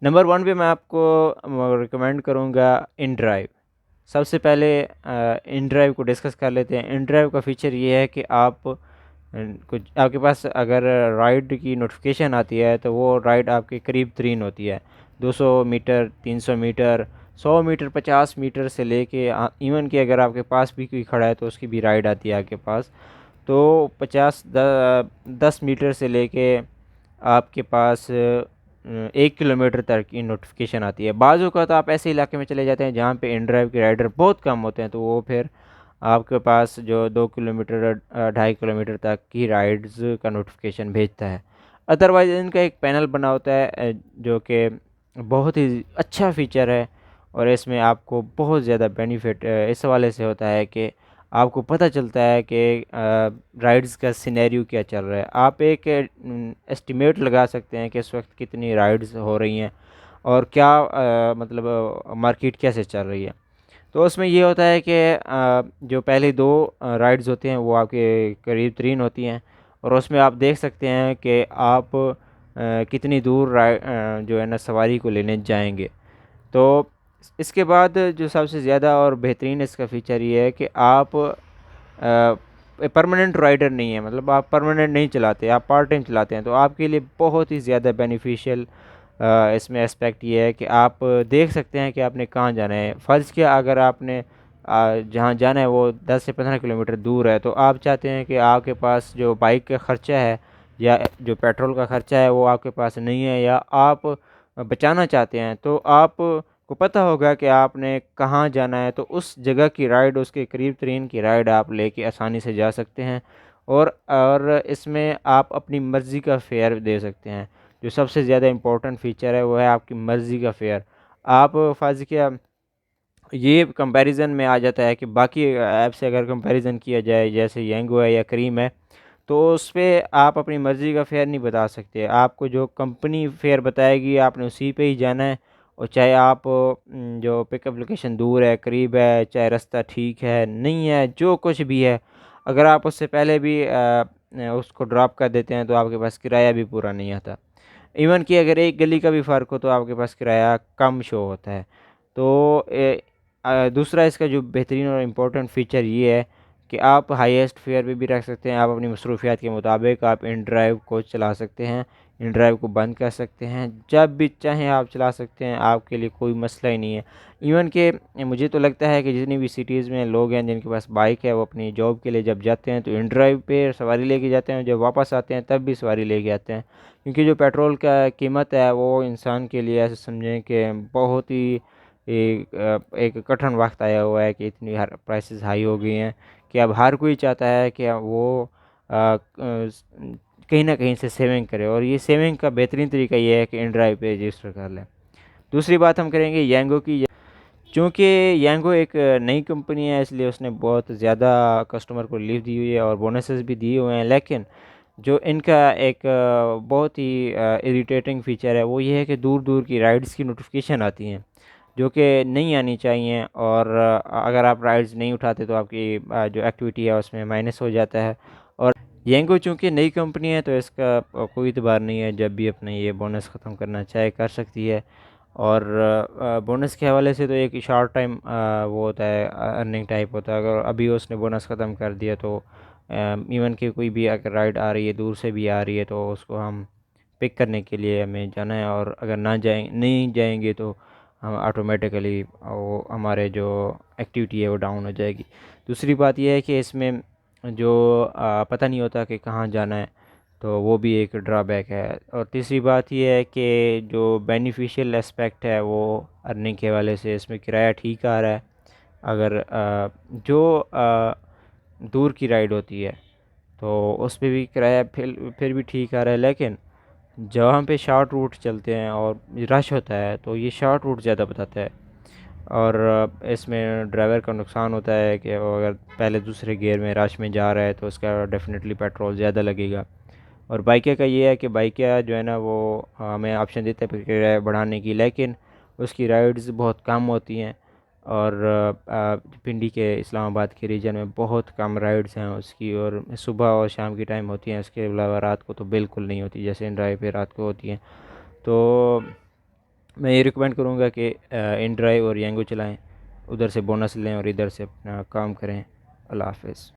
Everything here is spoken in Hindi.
नंबर 1 पे मैं आपको रिकमेंड करूँगा InDrive। सबसे पहले InDrive को डिस्कस कर लेते हैं। InDrive का फ़ीचर ये है कि आप कुछ आपके पास अगर राइड की नोटिफिकेशन आती है तो वो राइड आपके करीब तरीन होती है। 200 मीटर, 300 मीटर, 100 मीटर, 50 मीटर से लेके इवन कि अगर आपके पास भी कोई खड़ा है तो उसकी भी राइड आती है आपके पास। तो 10 मीटर से लेके आपके पास 1 किलोमीटर तक की नोटिफिकेशन आती है। बाज़ औक़ात आप ऐसे इलाके में चले जाते हैं जहाँ पे InDrive के राइडर बहुत कम होते हैं, तो वो फिर आपके पास जो 2 किलोमीटर 2.5 किलोमीटर तक की राइड्स का नोटिफिकेशन भेजता है। अदरवाइज़ इनका एक पैनल बना होता है जो कि बहुत ही अच्छा फ़ीचर है, और इसमें आपको बहुत ज़्यादा बेनिफिट इस हवाले से होता है कि आपको पता चलता है कि राइड्स का सिनेरियो क्या चल रहा है। आप एक एस्टिमेट लगा सकते हैं कि इस वक्त कितनी राइड्स हो रही हैं और क्या मतलब मार्केट कैसे चल रही है। तो उसमें ये होता है कि जो पहले दो राइड्स होती हैं वो आपके करीब तरीन होती हैं, और उसमें आप देख सकते हैं कि आप कितनी दूर जो है ना सवारी को लेने जाएंगे। तो इसके बाद जो सबसे ज़्यादा और बेहतरीन इसका फ़ीचर ये है कि आप परमानेंट राइडर नहीं है, मतलब आप परमानेंट नहीं चलाते, आप पार्ट टाइम चलाते हैं, तो आपके लिए बहुत ही ज़्यादा बेनिफिशियल इसमें एस्पेक्ट ये है कि आप देख सकते हैं कि आपने कहाँ जाना है। फ़र्ज़ किया अगर आपने जहाँ जाना है वो 10 से 15 किलोमीटर दूर है, तो आप चाहते हैं कि आपके पास जो बाइक का ख़र्चा है या जो पेट्रोल का ख़र्चा है वो आपके पास नहीं है, या आप बचाना चाहते हैं, तो आप को पता होगा कि आपने कहाँ जाना है, तो उस जगह की राइड, उसके करीब तरीन की राइड आप लेके आसानी से जा सकते हैं। और इसमें आप अपनी मर्ज़ी का फेयर दे सकते हैं। जो सबसे ज़्यादा इम्पोर्टेंट फ़ीचर है वो है आपकी मर्ज़ी का फेयर। आप फ़र्ज़ किया ये कंपैरिज़न में आ जाता है कि बाकी ऐप से अगर कंपैरिज़न किया जाए, जैसे येंगो है या क्रीम है, तो उसपे आप अपनी मर्ज़ी का फेयर नहीं बता सकते। आपको जो कंपनी फेयर बताएगी आपने उसी पे ही जाना है, और चाहे आप जो पिकअप लोकेशन दूर है, करीब है, चाहे रास्ता ठीक है, नहीं है, जो कुछ भी है, अगर आप उससे पहले भी उसको ड्रॉप कर देते हैं तो आपके पास किराया भी पूरा नहीं आता। इवन कि अगर एक गली का भी फ़र्क हो तो आपके पास किराया कम शो होता है। तो दूसरा इसका जो बेहतरीन और इम्पोर्टेंट फ़ीचर ये है कि आप हाईएस्ट फेयर पे भी रख सकते हैं। आप अपनी मसरूफ़ियात के मुताबिक आप InDrive को चला सकते हैं, InDrive को बंद कर सकते हैं, जब भी चाहें आप चला सकते हैं, आपके लिए कोई मसला ही नहीं है। इवन कि मुझे तो लगता है कि जितनी भी सिटीज़ में लोग हैं जिनके पास बाइक है, वो अपनी जॉब के लिए जब जाते हैं तो InDrive पे सवारी लेके जाते हैं, जब वापस आते हैं तब भी सवारी लेके आते हैं। क्योंकि जो पेट्रोल का कीमत है वो इंसान के लिए ऐसे समझें कि बहुत ही एक कठिन वक्त आया हुआ है कि इतनी हर प्राइसेस हाई हो गई हैं कि अब हर कोई चाहता है कि वो कहीं ना कहीं से सेविंग करे, और ये सेविंग का बेहतरीन तरीका ये है कि InDrive पे रजिस्टर कर लें। दूसरी बात हम करेंगे येंगो की। चूँकि येंगो एक नई कंपनी है, इसलिए उसने बहुत ज़्यादा कस्टमर को रिलीफ दी हुई है और बोनसेस भी दिए हुए हैं, लेकिन जो इनका एक बहुत ही इरिटेटिंग फ़ीचर है वो ये है कि दूर दूर की राइड्स की नोटिफिकेशन आती हैं जो कि नहीं आनी चाहिए, और अगर आप राइड्स नहीं उठाते तो आपकी जो एक्टिविटी है उसमें माइनस हो जाता है। और येंगो चूँकि नई कंपनी है तो इसका कोई इतबार नहीं है, जब भी अपने ये बोनस ख़त्म करना चाहे कर सकती है। और बोनस के हवाले से तो एक शॉर्ट टाइम वो होता है, अर्निंग टाइप होता है। अगर अभी उसने बोनस ख़त्म कर दिया तो इवन कि कोई भी अगर राइड आ रही है, दूर से भी आ रही है, तो उसको हम पिक करने के लिए हमें जाना है, और अगर नहीं जाएंगे तो हम ऑटोमेटिकली वो हमारे जो एक्टिविटी है वो डाउन हो जाएगी। दूसरी बात यह है कि इसमें जो पता नहीं होता कि कहाँ जाना है, तो वो भी एक ड्रॉबैक है। और तीसरी बात ये है कि जो बेनिफिशियल एस्पेक्ट है वो अर्निंग के हवाले से इसमें किराया ठीक आ रहा है। अगर जो दूर की राइड होती है तो उस पे भी किराया फिर भी ठीक आ रहा है, लेकिन जहाँ पे शॉर्ट रूट चलते हैं और रश होता है तो ये शॉर्ट रूट ज़्यादा बताता है। और इसमें ड्राइवर का नुकसान होता है कि वो अगर पहले दूसरे गियर में रश में जा रहा है तो उसका डेफिनेटली पेट्रोल ज़्यादा लगेगा। और बाइकिया का ये है कि बाइकिया जो है ना वो हमें ऑप्शन देता है किराया बढ़ाने की, लेकिन उसकी राइड्स बहुत कम होती हैं। और पिंडी के इस्लामाबाद के रीजन में बहुत कम राइड्स हैं उसकी, और सुबह और शाम की टाइम होती हैं, इसके अलावा रात को तो बिल्कुल नहीं होती, जैसे InDrive पे रात को होती हैं। तो मैं ये रिकमेंड करूँगा कि इन ड्राइव और यांगो चलाएं, उधर से बोनस लें और इधर से अपना काम करें। अल्लाह हाफ़िज़।